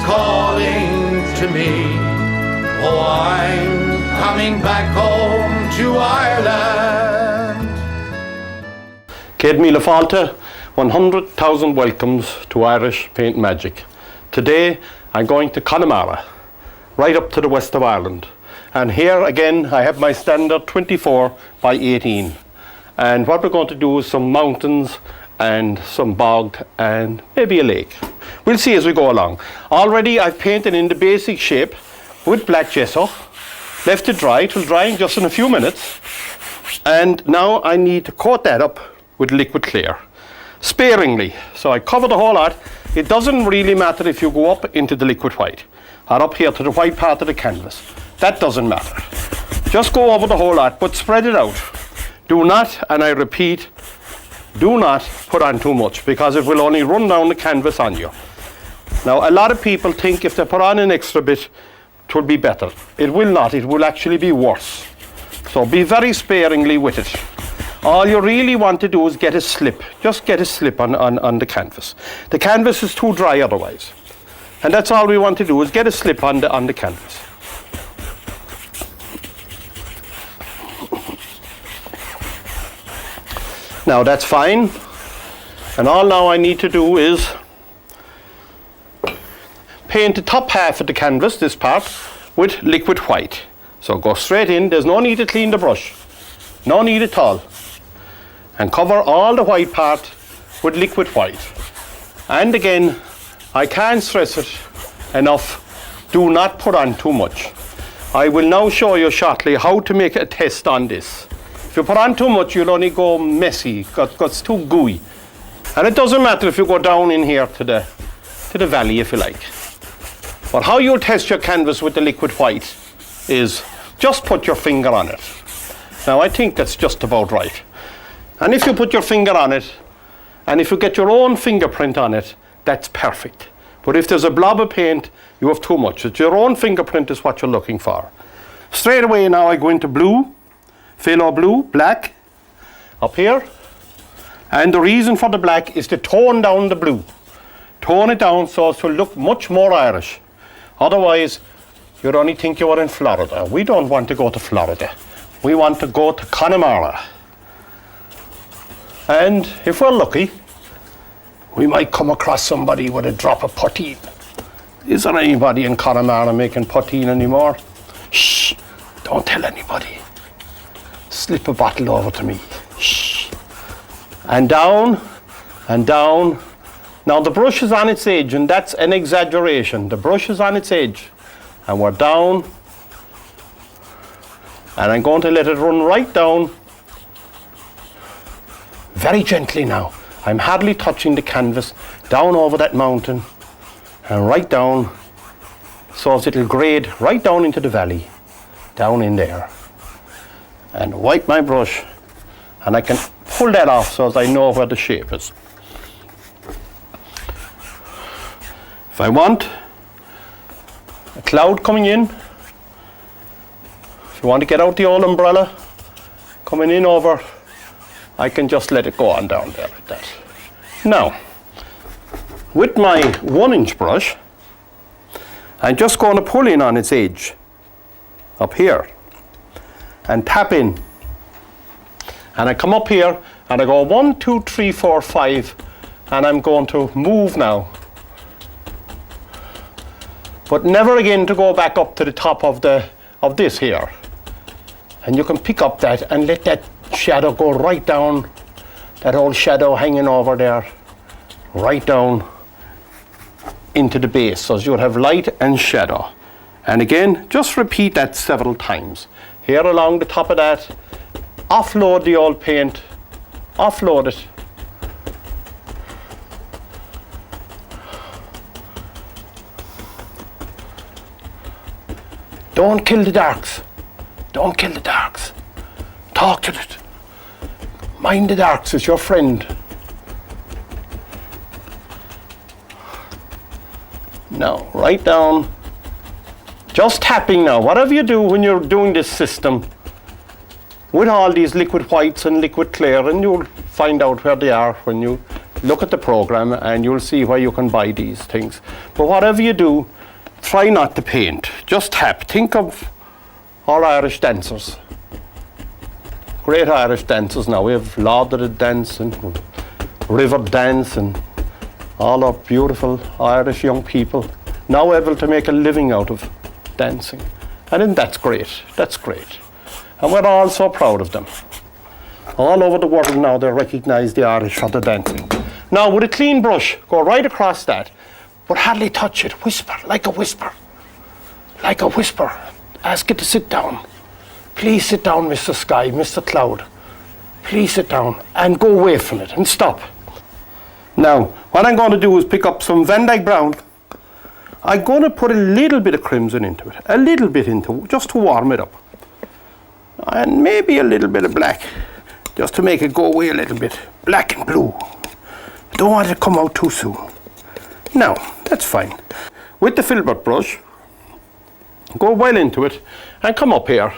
calling to me. Oh, I'm coming back home to Ireland. Céad míle fáilte, 100,000 welcomes to Irish Paint Magic. Today I'm going to Connemara, right up to the west of Ireland. And here again I have my standard 24 by 18. And what we're going to do is some mountains and some bog and maybe a lake. We'll see as we go along. Already I've painted in the basic shape with black gesso, left it dry. It will dry in just in a few minutes. And now I need to coat that up with liquid clear, sparingly. So I cover the whole lot. It doesn't really matter if you go up into the liquid white or up here to the white part of the canvas. That doesn't matter. Just go over the whole lot, but spread it out. Do not, and I repeat, do not put on too much, because it will only run down the canvas on you. Now, a lot of people think if they put on an extra bit, it will be better. It will not. It will actually be worse. So be very sparingly with it. All you really want to do is get a slip. Just get a slip on the canvas. The canvas is too dry otherwise. And that's all we want to do, is get a slip on the canvas. Now that's fine. And all now I need to do is paint the top half of the canvas, this part, with liquid white. So go straight in. There's no need to clean the brush. No need at all. And cover all the white part with liquid white. And again, I can't stress it enough, do not put on too much. I will now show you shortly how to make a test on this. If you put on too much, you'll only go messy, it's too gooey. And it doesn't matter if you go down in here to the valley, if you like. But how you'll test your canvas with the liquid white is just put your finger on it. Now I think that's just about right. And if you put your finger on it, and if you get your own fingerprint on it, that's perfect. But if there's a blob of paint, you have too much. It's your own fingerprint is what you're looking for. Straight away now I go into blue, phthalo blue, black, up here. And the reason for the black is to tone down the blue. Tone it down so it will look much more Irish. Otherwise, you'd only think you were in Florida. We don't want to go to Florida. We want to go to Connemara. And if we're lucky, we might come across somebody with a drop of poteen. Is there anybody in Connemara making poteen anymore? Shh, don't tell anybody. Slip a bottle over to me. Shh. And down, and down. Now the brush is on its edge, and that's an exaggeration. The brush is on its edge. And we're down. And I'm going to let it run right down. Very gently now. I'm hardly touching the canvas, down over that mountain and right down, so as it'll grade right down into the valley, down in there. And wipe my brush, and I can pull that off so as I know where the shape is. If I want a cloud coming in, if you want to get out the old umbrella, coming in over, I can just let it go on down there like that. Now, with my 1-inch brush, I'm just going to pull in on its edge, up here, and tap in. And I come up here, and I go 1, 2, 3, 4, 5, and I'm going to move now. But never again to go back up to the top of this here. And you can pick up that and let that shadow go right down, that old shadow hanging over there, right down into the base, so you'll have light and shadow. And again, just repeat that several times. Here along the top of that, offload the old paint, offload it. Don't kill the darks. Don't kill the darks. Talk to it. Mind the darks, it's your friend. Now, right down. Just tapping now. Whatever you do when you're doing this system, with all these liquid whites and liquid clear, and you'll find out where they are when you look at the program and you'll see why you can buy these things. But whatever you do, try not to paint. Just tap. Think of our Irish dancers. Great Irish dancers now. We have lauded dance and river dance and all our beautiful Irish young people now able to make a living out of dancing. And then that's great. That's great. And we're all so proud of them. All over the world now they recognise the Irish for the dancing. Now with a clean brush, go right across that, but hardly touch it. Whisper, like a whisper. Like a whisper. Ask it to sit down. Please sit down, Mr. Sky, Mr. Cloud. Please sit down and go away from it and stop. Now, what I'm going to do is pick up some Van Dyke Brown. I'm going to put a little bit of crimson into it. A little bit into, just to warm it up. And maybe a little bit of black, just to make it go away a little bit. Black and blue. Don't want it to come out too soon. Now, that's fine. With the filbert brush, go well into it and come up here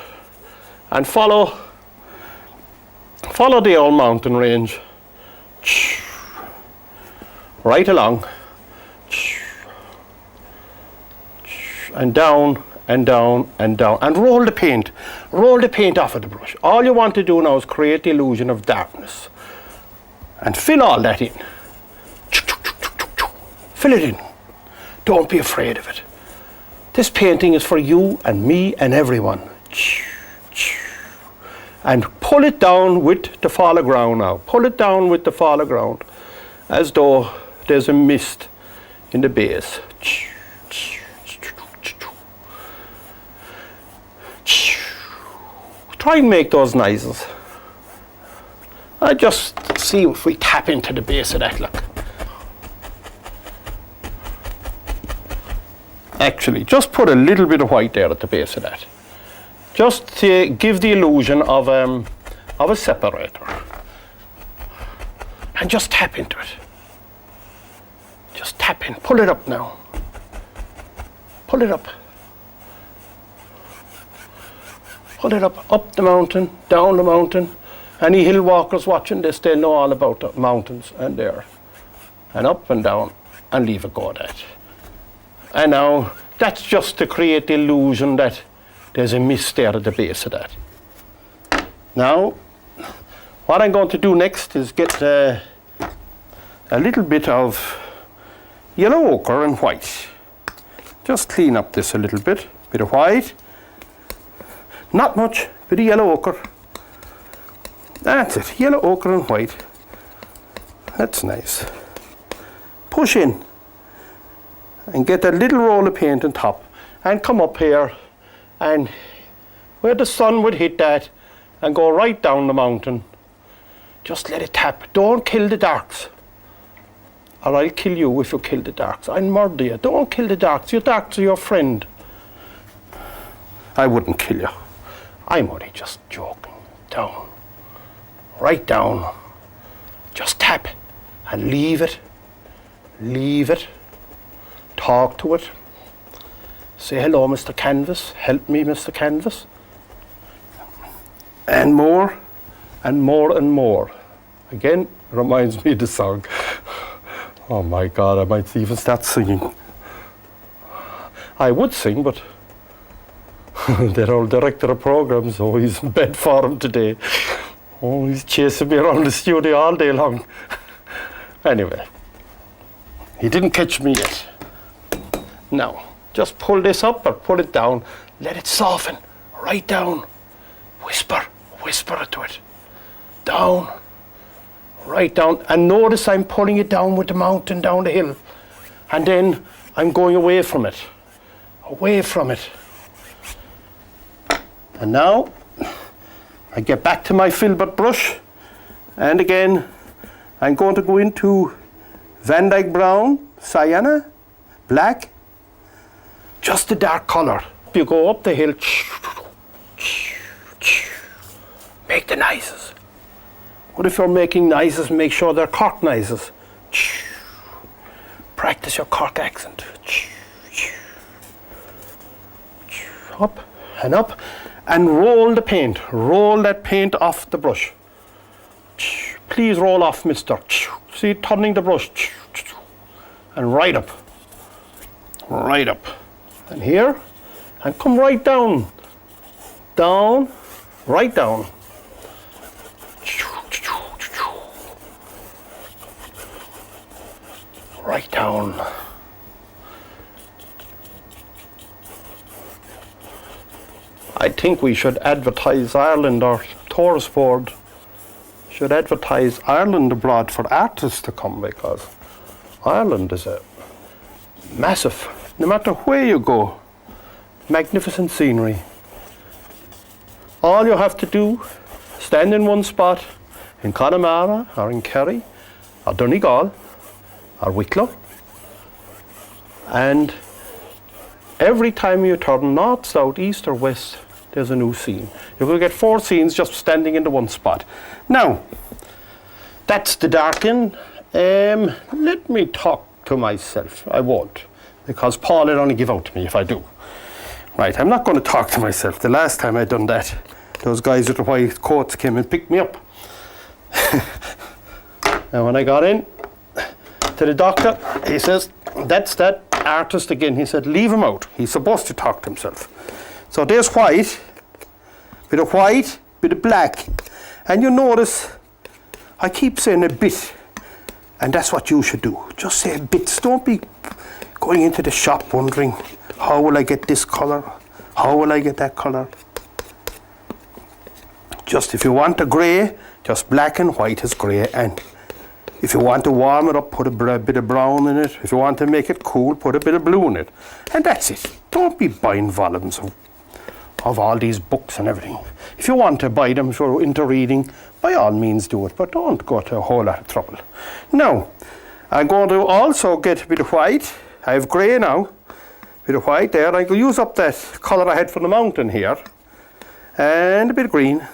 and follow the old mountain range right along and down and down and down and roll the paint off of the brush. All you want to do now is create the illusion of darkness and fill all that in. Fill it in. Don't be afraid of it. This painting is for you and me and everyone. And pull it down with the foreground now. Pull it down with the foreground as though there's a mist in the base. Try and make those noises. I just see if we tap into the base of that, look. Actually, just put a little bit of white there at the base of that. Just to give the illusion of a separator. And just tap into it. Just tap in. Pull it up now. Pull it up. Pull it up the mountain, down the mountain. Any hill walkers watching this, they'll know all about the mountains and there. And up and down, and leave it go at that. And now, that's just to create the illusion that there's a mist there at the base of that. Now, what I'm going to do next is get a little bit of yellow ochre and white. Just clean up this a little bit of white. Not much, bit of yellow ochre. That's it, yellow ochre and white. That's nice. Push in and get a little roll of paint on top and come up here and where the sun would hit that and go right down the mountain. Just let it tap. Don't kill the darks, or I'll kill you if you kill the darks. I'll murder you. Don't kill the darks. Your darks are your friend. I wouldn't kill you. I'm only just joking. Down. Right down. Just tap and leave it. Leave it. Talk to it. Say hello, Mr. Canvas. Help me, Mr. Canvas. And more and more and more. Again, reminds me of the song. Oh my God, I might even start singing. I would sing, but their old director of programs, oh, he's in bed for him today. Oh, he's chasing me around the studio all day long. Anyway, he didn't catch me yet. Now, just pull this up or pull it down. Let it soften. Right down. Whisper it to it. Down. Right down. And notice I'm pulling it down with the mountain down the hill. And then I'm going away from it. Away from it. And now, I get back to my filbert brush. And again, I'm going to go into Van Dyke Brown, Sienna, black. Just a dark colour. You go up the hill, make the noises. What if you're making noises, make sure they're Cork noises. Practice your Cork accent. Up and up. And roll the paint. Roll that paint off the brush. Please roll off, mister. See, turning the brush. And right up. Right up. And here. And come right down. Down. Right down. Right down. I think we should advertise Ireland, or Tourist Board should advertise Ireland abroad for artists to come, because Ireland is a massive, no matter where you go, magnificent scenery. All you have to do, stand in one spot in Connemara or in Kerry or Donegal or Wicklow, and every time you turn north, south, east or west, there's a new scene. You're going to get 4 scenes just standing in the one spot. Now, that's the darken. Let me talk to myself. I won't, because Paul will only give out to me if I do. Right, I'm not going to talk to myself. The last time I done that, those guys with the white coats came and picked me up. And when I got in to the doctor, he says, that's that artist again. He said, leave him out. He's supposed to talk to himself. So there's white, bit of white, bit of black. And you notice, I keep saying a bit. And that's what you should do. Just say bits. Don't be going into the shop wondering, how will I get this colour? How will I get that colour? Just if you want a grey, just black and white is grey. And if you want to warm it up, put a bit of brown in it. If you want to make it cool, put a bit of blue in it. And that's it. Don't be buying volumes of all these books and everything. If you want to buy them, if you're into reading, by all means do it, but don't go to a whole lot of trouble. Now, I'm going to also get a bit of white. I have grey now. Bit of white there. I will use up that colour I had from the mountain here. And a bit of green.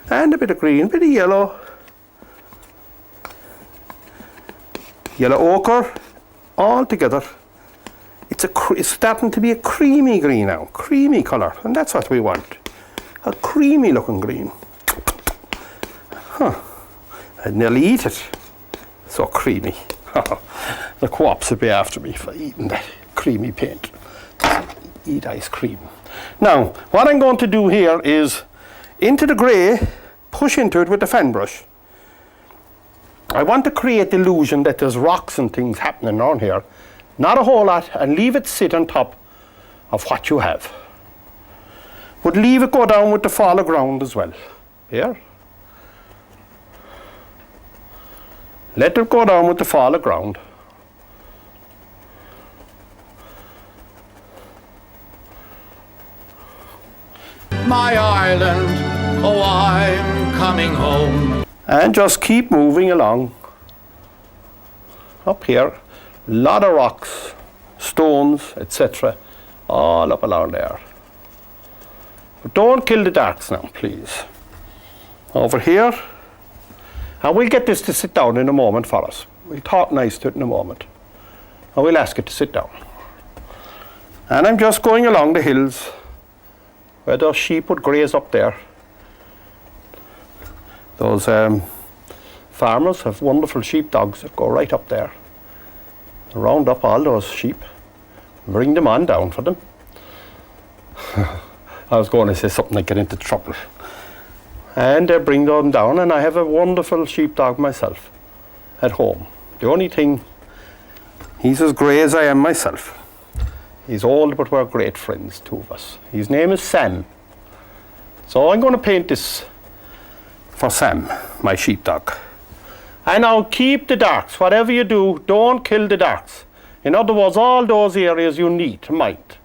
And a bit of green, a bit of yellow. Yellow ochre, all together. It's starting to be a creamy green now, creamy colour, and that's what we want. A creamy looking green. Huh. I'd nearly eat it. So creamy. The co-ops would be after me for eating that creamy paint. Eat ice cream. Now, what I'm going to do here is, into the grey, push into it with the fan brush. I want to create the illusion that there's rocks and things happening around here. Not a whole lot, and leave it sit on top of what you have. But leave it go down with the fall of ground as well. Here. Let it go down with the fall of ground. My Ireland, oh, I'm coming home. And just keep moving along. Up here, a lot of rocks, stones, etc. all up along there. But don't kill the darks now, please. Over here, and we'll get this to sit down in a moment for us. We'll talk nice to it in a moment. And we'll ask it to sit down. And I'm just going along the hills where those sheep would graze up there. Those farmers have wonderful sheepdogs that go right up there. Round up all those sheep, bring them on down for them. I was going to say something like get into trouble. And they bring them down, and I have a wonderful sheepdog myself at home. The only thing, he's as grey as I am myself. He's old, but we're great friends, two of us. His name is Sam. So I'm going to paint this for Sam, my sheepdog. And now keep the darks. Whatever you do, don't kill the darks. In other words, all those areas you need to mind.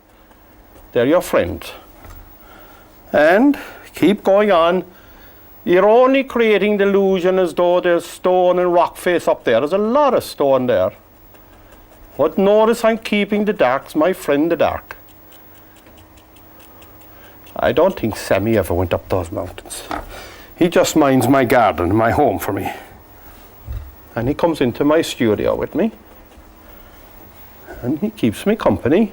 They're your friend. And keep going on. You're only creating the illusion as though there's stone and rock face up there. There's a lot of stone there. But notice I'm keeping the darks, my friend the dark. I don't think Sammy ever went up those mountains. He just minds my garden, my home for me. And he comes into my studio with me. And he keeps me company.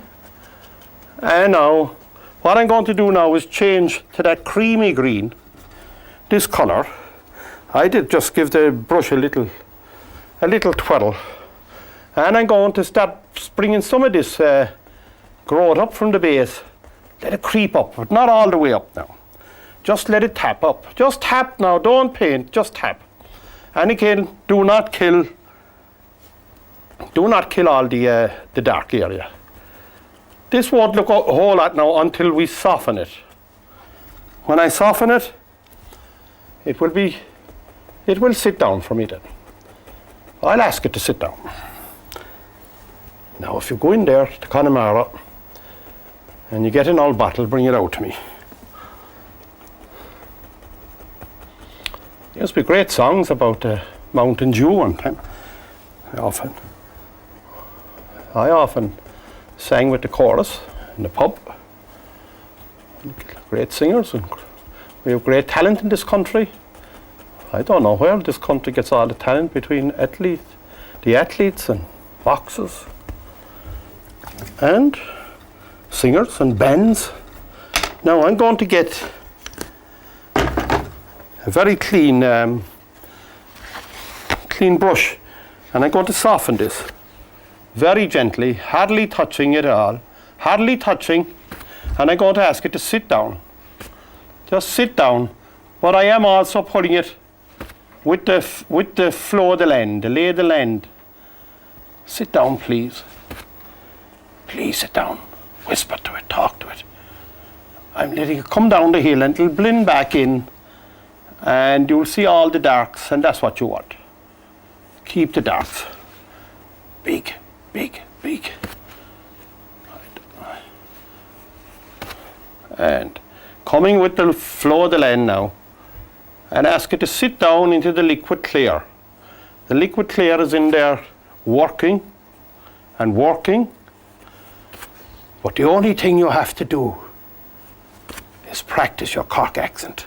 And now, what I'm going to do now is change to that creamy green. This colour. I did just give the brush a little a little twirl. And I'm going to start bringing some of this growth up from the base. Let it creep up, but not all the way up now. Just let it tap up. Just tap now, don't paint, just tap. And again, do not kill all the dark area. This won't look a whole lot now until we soften it. When I soften it, it will sit down for me then. I'll ask it to sit down. Now if you go in there to Connemara and you get an old bottle, bring it out to me. There used to be great songs about Mountain Dew one time. I often sang with the chorus in the pub. Great singers, and we have great talent in this country. I don't know where this country gets all the talent between the athletes and boxers and singers and bands. Now I'm going to get a very clean brush, and I'm going to soften this very gently, hardly touching it at all, hardly touching, and I'm going to ask it to sit down. Just sit down, but I am also putting it with the flow of the land, the lay of the land. Sit down, please. Please sit down. Whisper to it, talk to it. I'm letting it come down the hill and it'll blend back in, and you'll see all the darks, and that's what you want. Keep the darks big, big, big. And coming with the flow of the land now, and ask it to sit down into the liquid clear. The liquid clear is in there working and working, but the only thing you have to do is practice your Cork accent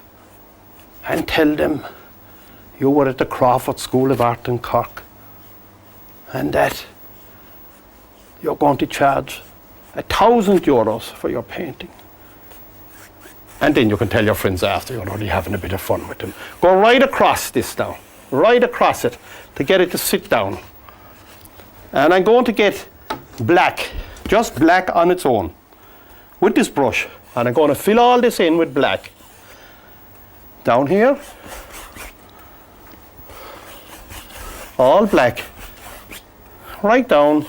and tell them you were at the Crawford School of Art in Cork and that you're going to charge €1,000 for your painting. And then you can tell your friends after you're only having a bit of fun with them. Go right across this now, right across it to get it to sit down. And I'm going to get black, just black on its own, with this brush. And I'm going to fill all this in with black. Down here, all black, right down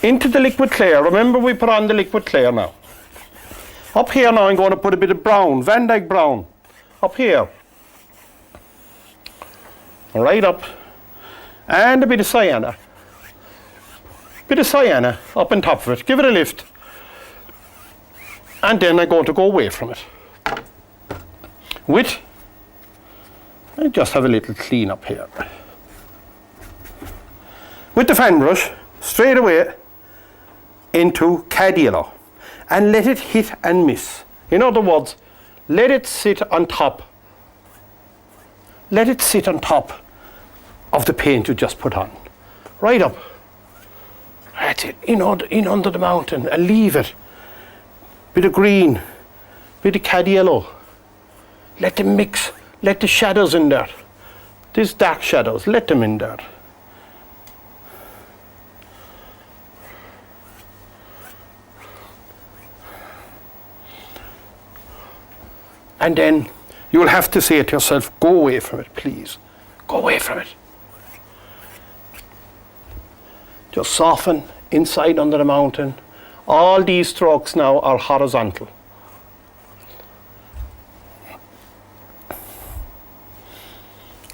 into the liquid clear. Remember, we put on the liquid clear now. Up here now I'm going to put a bit of brown, Van Dyke brown, up here. Right up. And a bit of sienna. Bit of sienna up on top of it. Give it a lift. And then I'm going to go away from it. I just have a little clean up here. With the fan brush, straight away into cad yellow. And let it hit and miss. In other words, let it sit on top. Let it sit on top of the paint you just put on. Right up. That's it. In under the mountain, and leave it. Bit of green, bit of cad yellow. Let them mix. Let the shadows in there. These dark shadows, let them in there. And then you will have to say to yourself, go away from it, please. Go away from it. Just soften inside under the mountain. All these strokes now are horizontal.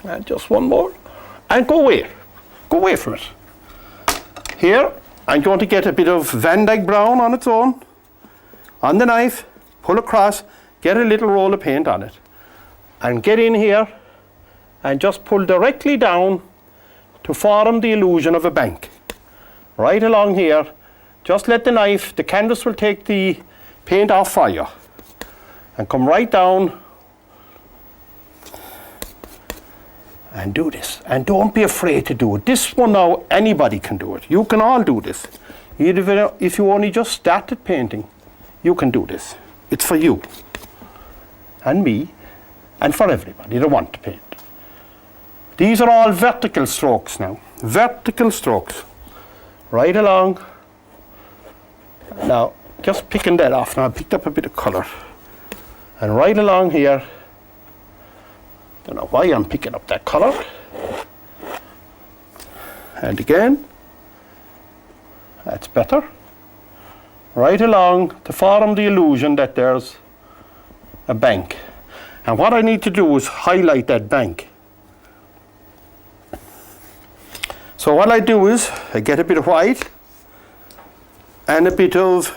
And just one more. And go away. Go away from it. Here, I'm going to get a bit of Van Dyke brown on its own. On the knife, pull across. Get a little roll of paint on it and get in here and just pull directly down to form the illusion of a bank. Right along here, just let the knife, the canvas will take the paint off for you and come right down and do this. And don't be afraid to do it. This one now, anybody can do it. You can all do this. If you only just started painting, you can do this. It's for you. And me, and for everybody that want to paint. These are all vertical strokes now. Vertical strokes. Right along. Now, just picking that off. Now I picked up a bit of colour. And right along here, don't know why I'm picking up that colour. And again, that's better. Right along to form the illusion that there's a bank. And what I need to do is highlight that bank. So what I do is, I get a bit of white and a bit of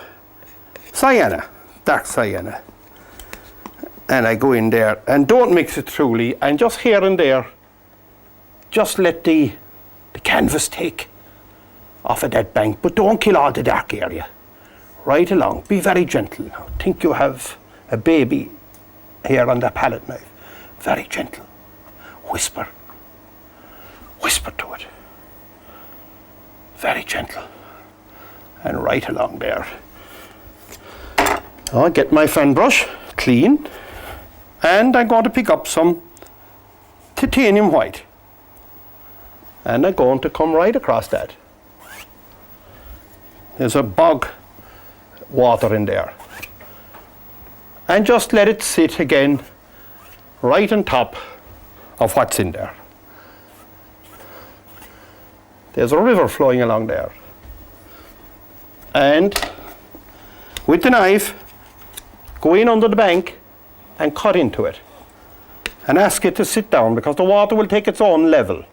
sienna, dark sienna. And I go in there, and don't mix it truly, and just here and there, just let the canvas take off of that bank, but don't kill all the dark area. Right along, be very gentle now. Think you have a baby here on the palette knife. Very gentle. Whisper. Whisper to it. Very gentle. And right along there. I'll get my fan brush clean, and I'm going to pick up some titanium white. And I'm going to come right across that. There's a bog water in there. And just let it sit again right on top of what's in there. There's a river flowing along there. And with the knife, go in under the bank and cut into it. And ask it to sit down, because the water will take its own level.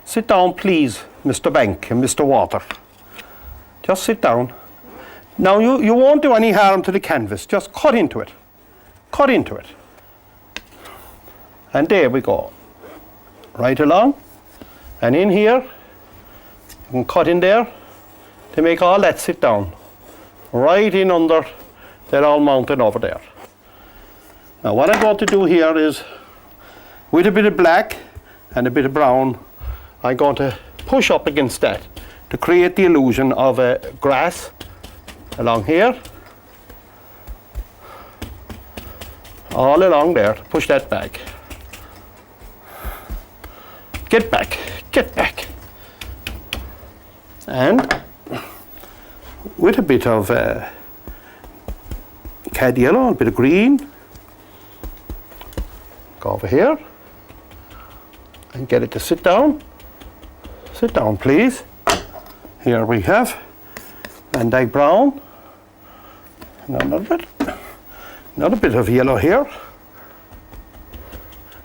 Sit down, please, Mr. Bank and Mr. Water. Just sit down. Now you won't do any harm to the canvas. Just cut into it. Cut into it. And there we go. Right along. And in here, you can cut in there to make all that sit down. Right in under that all mountain over there. Now what I'm going to do here is, with a bit of black and a bit of brown, I'm going to push up against that to create the illusion of a grass along here. All along there, push that back. Get back, get back. And with a bit of cad yellow, a bit of green, go over here and get it to sit down. Sit down, please. Here we have Van Dyke brown. Another bit of yellow here.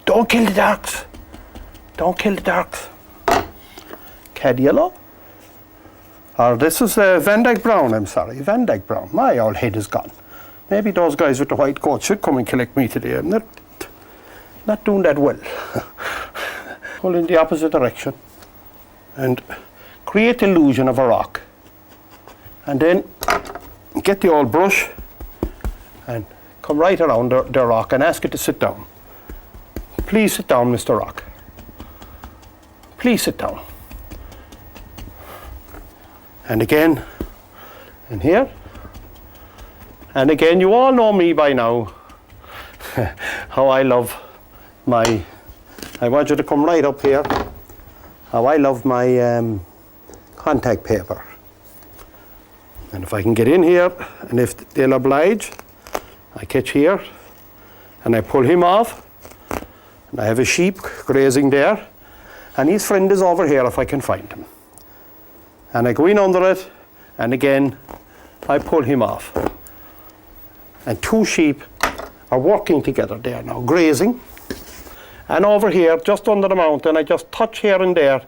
Don't kill the darks. Don't kill the darks. Cad yellow. Or this is Van Dyke brown, I'm sorry. Van Dyke brown. My old head is gone. Maybe those guys with the white coat should come and collect me today. I'm not doing that well. Pull in the opposite direction and create illusion of a rock. And then get the old brush and come right around the rock and ask it to sit down. Please sit down, Mr. Rock. Please sit down. And again, in here. And again, you all know me by now, how I love my, I want you to come right up here, how I love my contact paper. And if I can get in here, and if they'll oblige, I catch here, and I pull him off, and I have a sheep grazing there, and his friend is over here if I can find him. And I go in under it, and again, I pull him off. And two sheep are working together there now, grazing. And over here, just under the mountain, I just touch here and there.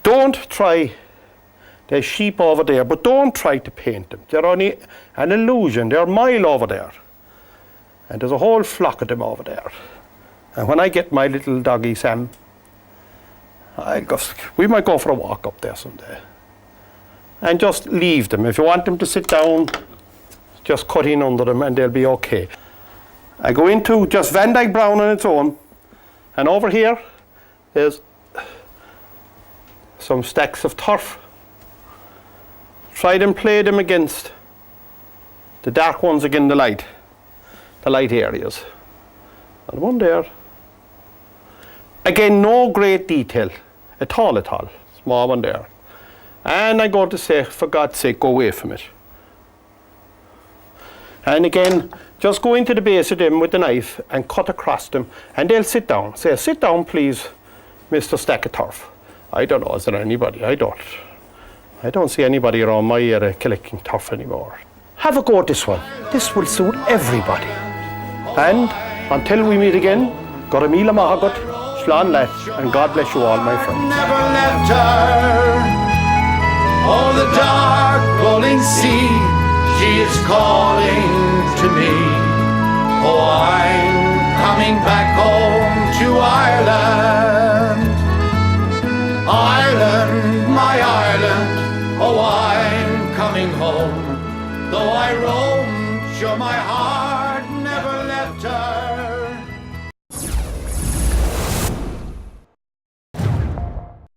Don't try, there's sheep over there, but don't try to paint them. They're only an illusion, they're a mile over there. And there's a whole flock of them over there. And when I get my little doggy Sam, we might go for a walk up there someday. And just leave them. If you want them to sit down, just cut in under them and they'll be okay. I go into just Van Dyke brown on its own, and over here there's some stacks of turf. Try and play them against the dark ones against the light areas. And one there. Again, no great detail at all. Small one there. And I'm going to say, for God's sake, go away from it. And again, just go into the base of them with the knife and cut across them, and they'll sit down. Say, sit down, please, Mr. Stack of Turf. I don't know, is there anybody? I don't see anybody around my area collecting turf anymore. Have a go at this one. This will suit everybody. And until we meet again, Goramila Mahagat, Shlan Let, and God bless you all, my friends. Never left her. Oh, the dark rolling sea, she is calling to me. Oh, I'm coming back home to Ireland. Ireland, my Ireland, oh, I'm coming home. Though I roamed, sure my heart never left her.